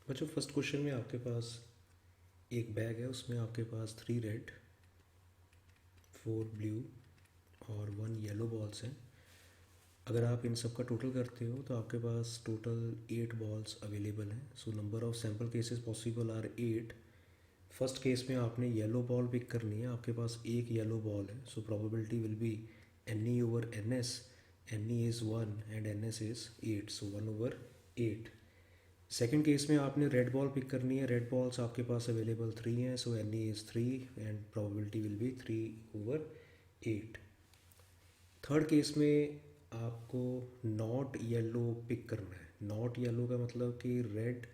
बच्चों first question में आपके पास एक बैग है, उसमें आपके पास 3 रेड, 4 ब्लू और 1 येलो बॉल्स हैं। अगर आप इन सब का टोटल करते हो तो आपके पास टोटल 8 बॉल्स अवेलेबल हैं। So number of sample cases possible are 8। First case में आपने येलो बॉल पिक करनी है, आपके पास एक येलो बॉल है, so probability will be NE over NS। NE is 1 and NS is 8, so 1 over 8। Second case में आपने रेड बॉल पिक करनी है, रेड बॉल्स आपके पास अवेलेबल 3 हैं, सो NE is 3 and probability will be 3 over 8। Third case में आपको not yellow pick करना है। नॉट येलो का मतलब कि रेड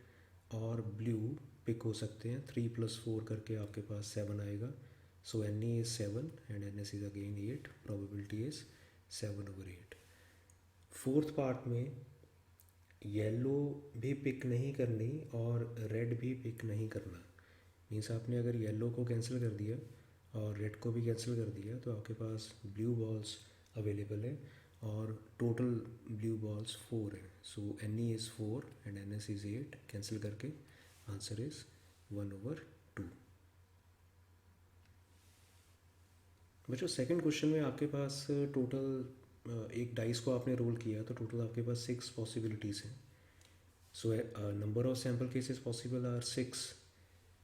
और ब्लू पिक हो सकते हैं। 3 + 4 करके आपके पास 7 आएगा, सो NE is 7 and NS is again 8, probability is 7 over 8। Fourth part में येलो भी पिक नहीं करनी और रेड भी पिक नहीं करना। मीन्स आपने अगर येलो को कैंसिल कर दिया और रेड को भी कैंसिल कर दिया तो आपके पास ब्लू बॉल्स अवेलेबल है और टोटल ब्लू बॉल्स 4 हैं। सो NE is 4 and NS is 8, cancel करके आंसर इज़ 1 ओवर 2। बच्चों सेकंड क्वेश्चन में आपके पास टोटल एक डाइस को आपने रोल किया तो टोटल आपके पास 6 पॉसिबिलिटीज़ हैं। So number of sample cases possible are 6।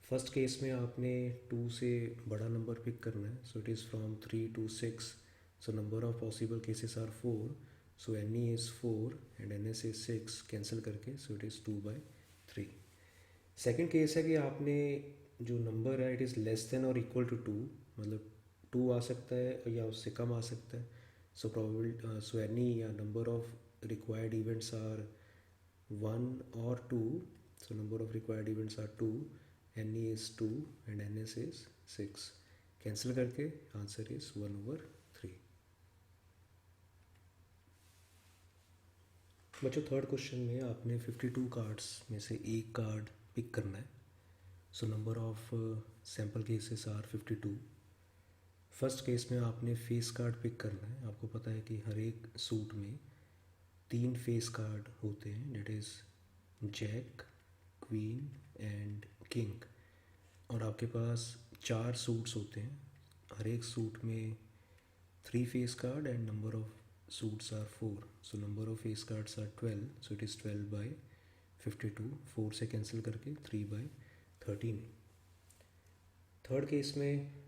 First case में आपने 2 से बड़ा नंबर पिक करना है, so it is from 3 to 6। So number of possible cases are 4, सो NE is 4 and NS is 6, cancel करके so it is 2/3। Second case है कि आपने जो नंबर है इट इज़ लेस देन और इक्वल टू 2, मतलब 2 आ सकता है या उससे कम आ सकता है। सो प्रोबेबल सो NE या number of required events are 1 or 2, so number of required events are 2, NE is 2 and NS is 6, cancel करके आंसर इज 1 ओवर 3। बच्चों थर्ड क्वेश्चन में आपने 52 कार्ड्स में से एक कार्ड पिक करना है। So number of sample cases are 52। First case में आपने फेस कार्ड पिक करना है। आपको पता है कि हर एक सूट में 3 फेस कार्ड होते हैं, that is jack, queen and king. और आपके पास 4 सूट्स होते हैं, हर एक सूट में 3 face card and number of suits are 4, so number of face cards are 12, so it is 12/52। 4 से कैंसिल करके 3/13। थर्ड केस में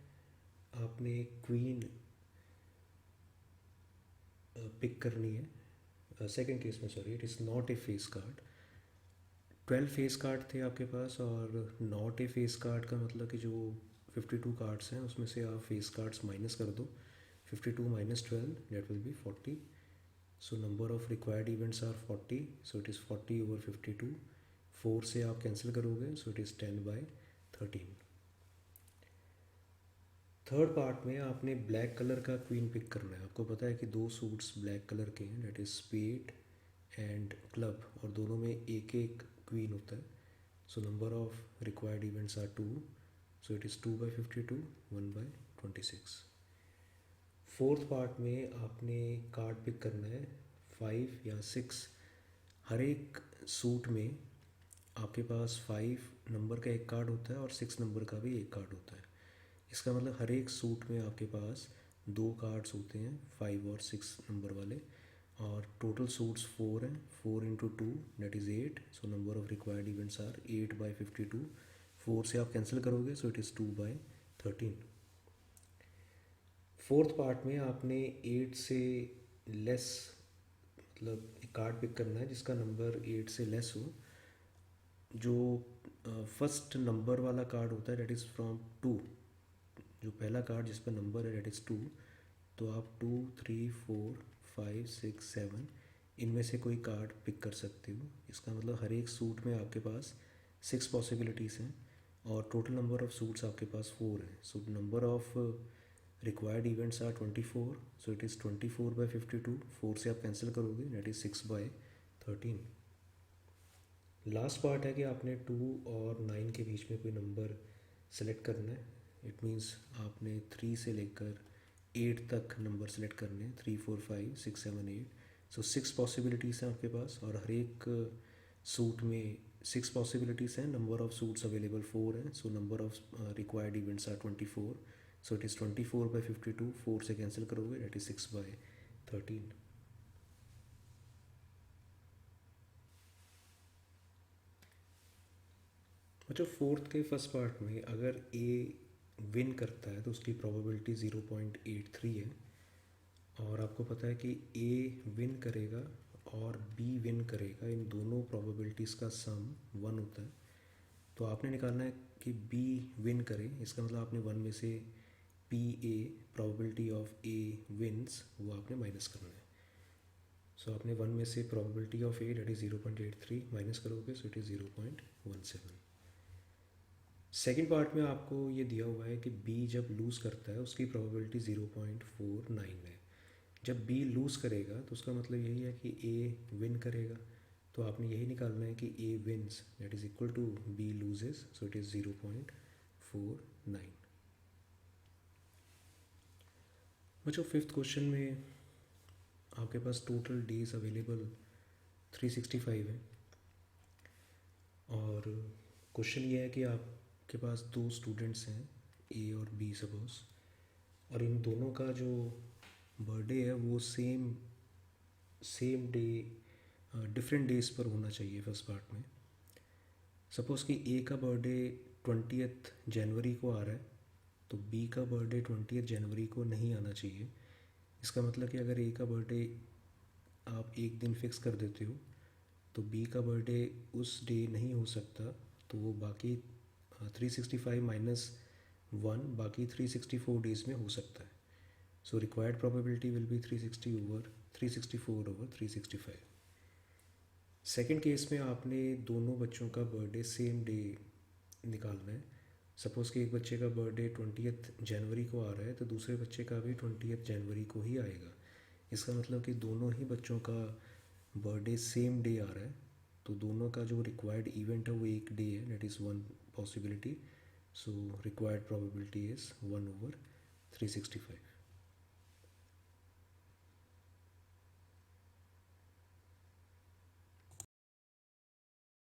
आपने क्वीन पिक करनी है। सेकेंड केस में sorry, it is not a face card. 12 face card थे आपके पास और नॉट ए फेस कार्ड का मतलब कि जो 52 कार्ड्स हैं उसमें से आप फेस कार्ड्स माइनस कर दो। 52 - 12 that will be 40। So number of required events are 40, so it is 40 over 52। 4 से आप कैंसिल करोगे, so it is 10/13। Third part में आपने ब्लैक कलर का क्वीन पिक करना है। आपको पता है कि 2 सूट्स ब्लैक कलर के हैं, that is spade and club, और दोनों में एक एक क्वीन होता है। So number of required events are 2, so it is 2/52, 1/26। Fourth part में आपने कार्ड पिक करना है 5 या 6। हर एक सूट में आपके पास 5 नंबर का एक कार्ड होता है और 6 नंबर का भी एक कार्ड होता है। इसका मतलब हर एक सूट में आपके पास 2 कार्ड्स होते हैं, 5 और 6 नंबर वाले, और टोटल सूट्स 4 हैं। 4 × 2 that is 8, so number of required events are 8/52। 4 से आप कैंसिल करोगे, so it is 2/13। Fourth part में आपने 8 से लेस, मतलब एक कार्ड पिक करना है जिसका नंबर 8 से लेस हो। जो फर्स्ट नंबर वाला कार्ड होता है डेट इज़ फ्रॉम 2, जो पहला कार्ड जिस पर नंबर है डेट इज़ 2, तो आप 2, 3, 4, 5, 6, 7 इनमें से कोई कार्ड पिक कर सकते हो। इसका मतलब हर एक सूट में आपके पास 6 पॉसिबिलिटीज़ हैं और टोटल नंबर ऑफ सूट्स आपके पास 4 हैं। So number of required events are 24, so it is 24/52। 4 से आप कैंसिल करोगे, डेट इज़ 6/13। लास्ट पार्ट है कि आपने 2 और 9 के बीच में कोई नंबर सेलेक्ट करना है। इट मीन्स आपने 3 से लेकर 8 तक नंबर सेलेक्ट करने हैं, 3, 4, 5, 6, 7, 8। सो 6 पॉसिबिलिटीज़ हैं आपके पास और हर एक सूट में 6 पॉसिबिलिटीज़ हैं, नंबर ऑफ सूट्स अवेलेबल 4 हैं, so number of required events are 24, so it is 24/52, 4 से कैंसिल करोगे दैट इज़ 6/13। बच्चों फोर्थ के फर्स्ट पार्ट में अगर ए विन करता है तो उसकी प्रोबेबिलिटी 0.83 है, और आपको पता है कि ए विन करेगा और बी विन करेगा, इन दोनों प्रोबेबिलिटीज़ का सम 1 होता है। तो आपने निकालना है कि बी विन करे, इसका मतलब आपने 1 में से P A probability of A wins वो आपने माइनस करना है। सो आपने 1 में से probability of a that is 0.83 minus करोगे, so it is 0.17। Second part में आपको ये दिया हुआ है कि बी जब लूज़ करता है उसकी प्रोबेबिलिटी 0.49 है। जब बी लूज़ करेगा तो उसका मतलब यही है कि ए विन करेगा, तो आपने यही निकालना है कि a wins that is equal to b loses, so it is 0.49। बच्चों फिफ्थ क्वेश्चन में आपके पास टोटल डेज अवेलेबल 365 है, और क्वेश्चन ये है कि आपके पास 2 स्टूडेंट्स हैं ए और बी सपोज, और इन दोनों का जो बर्थडे है वो सेम डे डिफरेंट डेज पर होना चाहिए। फर्स्ट पार्ट में सपोज़ कि ए का बर्थडे 20th जनवरी को आ रहा है, तो बी का बर्थडे 20th जनवरी को नहीं आना चाहिए। इसका मतलब कि अगर ए का बर्थडे आप एक दिन फिक्स कर देते हो तो बी का बर्थडे उस डे नहीं हो सकता, तो वो बाकी 365 माइनस 1 बाकी 364 डेज में हो सकता है। So required probability will be 364 over 365। Second case में आपने दोनों बच्चों का बर्थडे सेम डे निकालना है। सपोज़ कि एक बच्चे का बर्थडे 20th जनवरी को आ रहा है तो दूसरे बच्चे का भी 20th जनवरी को ही आएगा। इसका मतलब कि दोनों ही बच्चों का बर्थडे सेम डे आ रहा है, तो दोनों का जो रिक्वायर्ड इवेंट है वो एक डे है, that is 1 possibility. So required probability is 1 over 365।